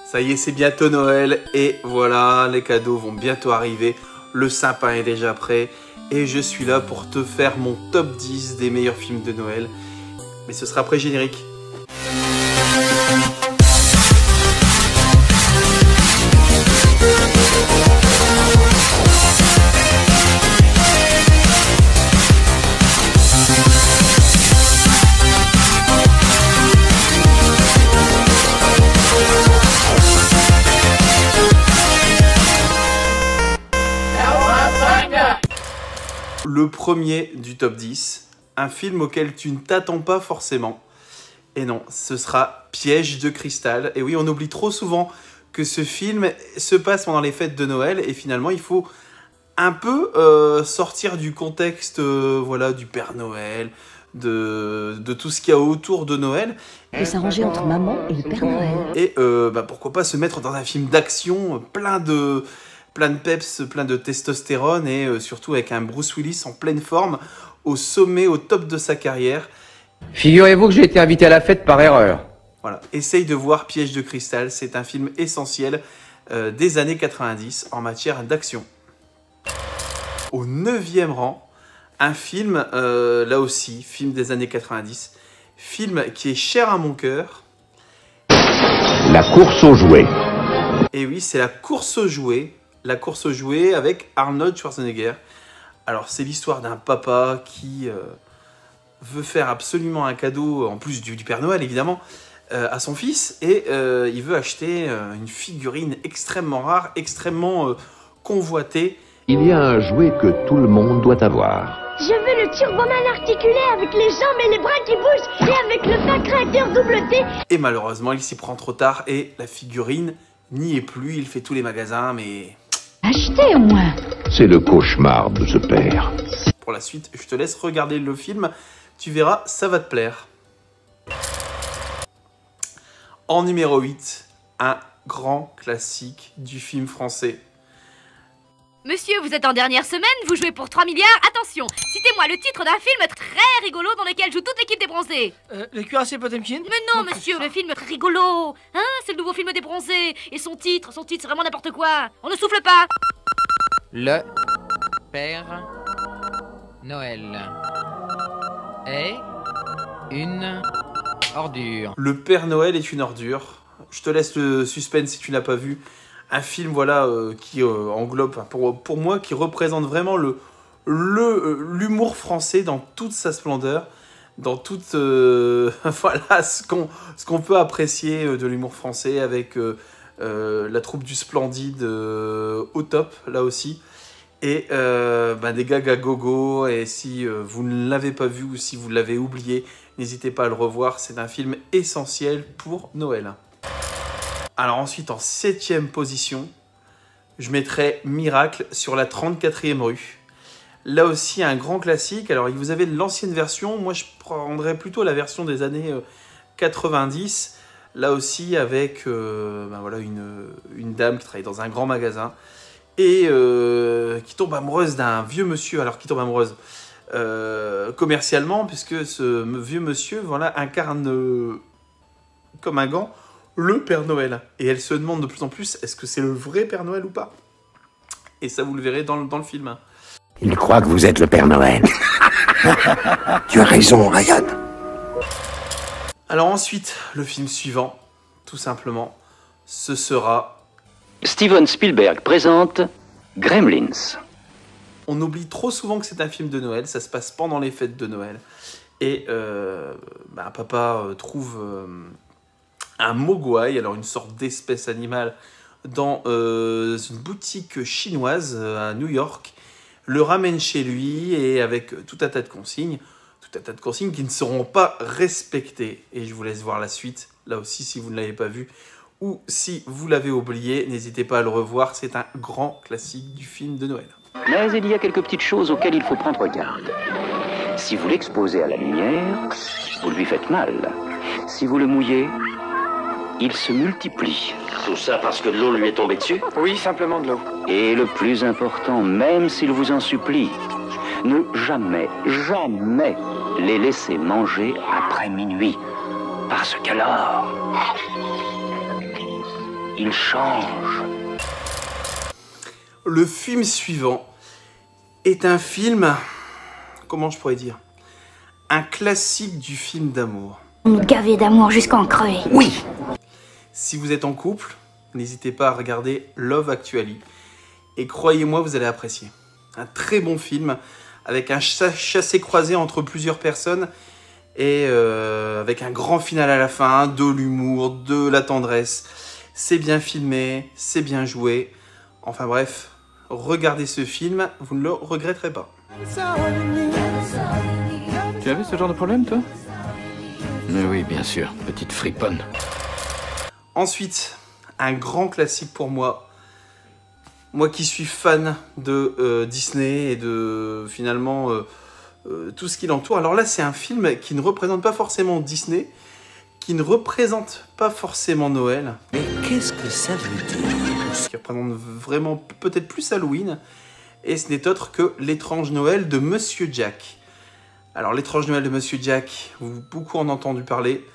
Ça y est, c'est bientôt Noël et voilà, les cadeaux vont bientôt arriver. Le sapin est déjà prêt et je suis là pour te faire mon top 10 des meilleurs films de Noël. Mais ce sera après générique. Le premier du top 10, un film auquel tu ne t'attends pas forcément. Et non, ce sera Piège de cristal. Et oui, on oublie trop souvent que ce film se passe pendant les fêtes de Noël. Et finalement, il faut un peu sortir du contexte voilà, du Père Noël, de tout ce qu'il y a autour de Noël. Et s'arranger entre maman et le Père Noël. Et pourquoi pas se mettre dans un film d'action plein de peps, plein de testostérone et surtout avec un Bruce Willis en pleine forme, au sommet, au top de sa carrière. Figurez-vous que j'ai été invité à la fête par erreur. Voilà, essaye de voir Piège de cristal, c'est un film essentiel des années 90 en matière d'action. Au 9e rang, un film, là aussi, film des années 90, film qui est cher à mon cœur. La course aux jouets. Et oui, c'est la course aux jouets. La course aux jouets avec Arnold Schwarzenegger. Alors, c'est l'histoire d'un papa qui veut faire absolument un cadeau, en plus du Père Noël évidemment, à son fils. Et il veut acheter une figurine extrêmement rare, extrêmement convoitée. Il y a un jouet que tout le monde doit avoir. Je veux le Turboman articulé avec les jambes et les bras qui bougent et avec le sacrateur double T. Et malheureusement, il s'y prend trop tard et la figurine n'y est plus. Il fait tous les magasins, mais... Achetez au moins. C'est le cauchemar de ce père. Pour la suite, je te laisse regarder le film. Tu verras, ça va te plaire. En numéro 8, un grand classique du film français. Monsieur, vous êtes en dernière semaine, vous jouez pour 3 milliards. Attention, citez-moi le titre d'un film très rigolo dans lequel joue toute l'équipe des bronzés. Le cuirassé Potemkin. Mais non, monsieur, le film très rigolo. Hein, c'est le nouveau film des bronzés. Et son titre, c'est vraiment n'importe quoi. On ne souffle pas. Le Père Noël est une ordure. Le Père Noël est une ordure. Je te laisse le suspense si tu n'as pas vu. Un film voilà, qui englobe, pour moi, qui représente vraiment l'humour français dans toute sa splendeur, dans toute voilà, ce qu'on peut apprécier de l'humour français avec la troupe du Splendide au top, là aussi. Et des gags à gogo, et si vous ne l'avez pas vu ou si vous l'avez oublié, n'hésitez pas à le revoir, c'est un film essentiel pour Noël. Alors ensuite, en 7e position, je mettrai Miracle sur la 34e rue. Là aussi, un grand classique. Alors, vous avez l'ancienne version. Moi, je prendrais plutôt la version des années 90. Là aussi, avec voilà, une dame qui travaille dans un grand magasin et qui tombe amoureuse d'un vieux monsieur. Alors, qui tombe amoureuse commercialement, puisque ce vieux monsieur voilà, incarne comme un gant le Père Noël. Et elle se demande de plus en plus, est-ce que c'est le vrai Père Noël ou pas? Et ça, vous le verrez dans le film. Il croit que vous êtes le Père Noël. Tu as raison, Ryan. Alors ensuite, le film suivant, tout simplement, ce sera... Steven Spielberg présente Gremlins. On oublie trop souvent que c'est un film de Noël, ça se passe pendant les fêtes de Noël. Et papa trouve... un mogwai, alors une sorte d'espèce animale, dans une boutique chinoise à New York, le ramène chez lui et avec tout un tas de consignes qui ne seront pas respectées. Et je vous laisse voir la suite, là aussi si vous ne l'avez pas vu, ou si vous l'avez oublié, n'hésitez pas à le revoir, c'est un grand classique du film de Noël. Mais il y a quelques petites choses auxquelles il faut prendre garde. Si vous l'exposez à la lumière, vous lui faites mal. Si vous le mouillez, il se multiplie. Tout ça parce que de l'eau lui est tombée dessus? Oui, simplement de l'eau. Et le plus important, même s'il vous en supplie, ne jamais les laisser manger après minuit. Parce qu'alors... il change. Le film suivant est un film, comment je pourrais dire, un classique du film d'amour. Me gaver d'amour jusqu'en crever. Oui. Si vous êtes en couple, n'hésitez pas à regarder Love Actually. Et croyez-moi, vous allez apprécier. Un très bon film, avec un chassé-croisé entre plusieurs personnes, et avec un grand final à la fin, de l'humour, de la tendresse. C'est bien filmé, c'est bien joué. Enfin bref, regardez ce film, vous ne le regretterez pas. Tu avais ce genre de problème, toi? Oui, bien sûr, petite friponne. Ensuite, un grand classique pour moi. Moi qui suis fan de Disney et de finalement tout ce qui l'entoure. Alors là, c'est un film qui ne représente pas forcément Disney, qui ne représente pas forcément Noël. Mais qu'est-ce que ça veut dire? Qui représente vraiment peut-être plus Halloween. Et ce n'est autre que L'étrange Noël de Monsieur Jack. Alors l'étrange Noël de Monsieur Jack, beaucoup en ont entendu parler.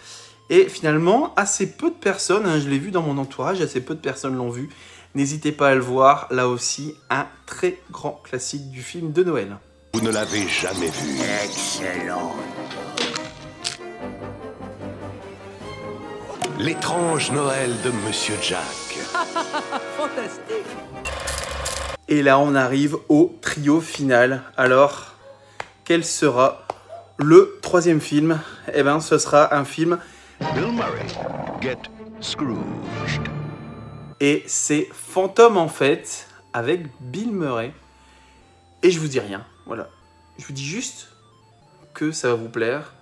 Et finalement, assez peu de personnes, hein, je l'ai vu dans mon entourage, assez peu de personnes l'ont vu. N'hésitez pas à le voir, là aussi, un très grand classique du film de Noël. Vous ne l'avez jamais vu. Excellent. L'étrange Noël de Monsieur Jack. Fantastique. Et là, on arrive au trio final. Alors, quel sera le troisième film? Eh bien, ce sera un film... Bill Murray, Get Scrooged. Et c'est Fantôme en fait, avec Bill Murray. Et je vous dis rien, voilà. Je vous dis juste que ça va vous plaire.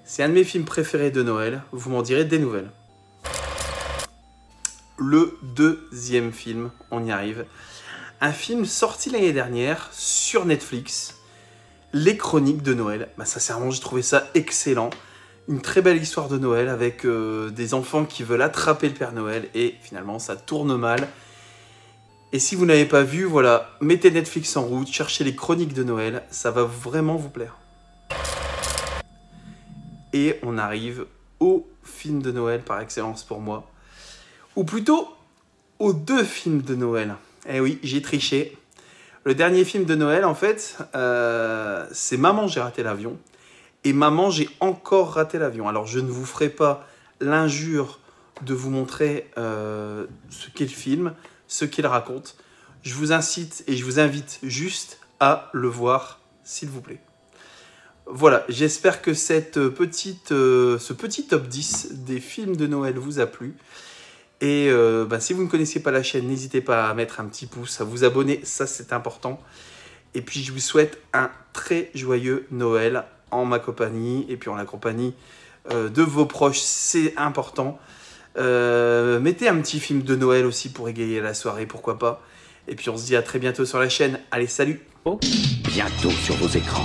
C'est un de mes films préférés de Noël. Vous m'en direz des nouvelles. Le deuxième film, on y arrive. Un film sorti l'année dernière sur Netflix. Les Chroniques de Noël. Bah, sincèrement, j'ai trouvé ça excellent. Une très belle histoire de Noël avec des enfants qui veulent attraper le Père Noël. Et finalement, ça tourne mal. Et si vous n'avez pas vu, voilà, mettez Netflix en route, cherchez les Chroniques de Noël. Ça va vraiment vous plaire. Et on arrive au film de Noël par excellence pour moi. Ou plutôt, aux deux films de Noël. Eh oui, j'ai triché. Le dernier film de Noël, en fait, c'est Maman, j'ai raté l'avion. Et Maman, j'ai encore raté l'avion. Alors, je ne vous ferai pas l'injure de vous montrer ce qu'est le film, ce qu'il raconte. Je vous incite et je vous invite juste à le voir, s'il vous plaît. Voilà, j'espère que ce petit top 10 des films de Noël vous a plu. Et si vous ne connaissiez pas la chaîne, n'hésitez pas à mettre un petit pouce, à vous abonner, ça c'est important. Et puis je vous souhaite un très joyeux Noël en ma compagnie et puis en la compagnie de vos proches, c'est important. Mettez un petit film de Noël aussi pour égayer la soirée, pourquoi pas. Et puis on se dit à très bientôt sur la chaîne. Allez, salut! Bientôt sur vos écrans.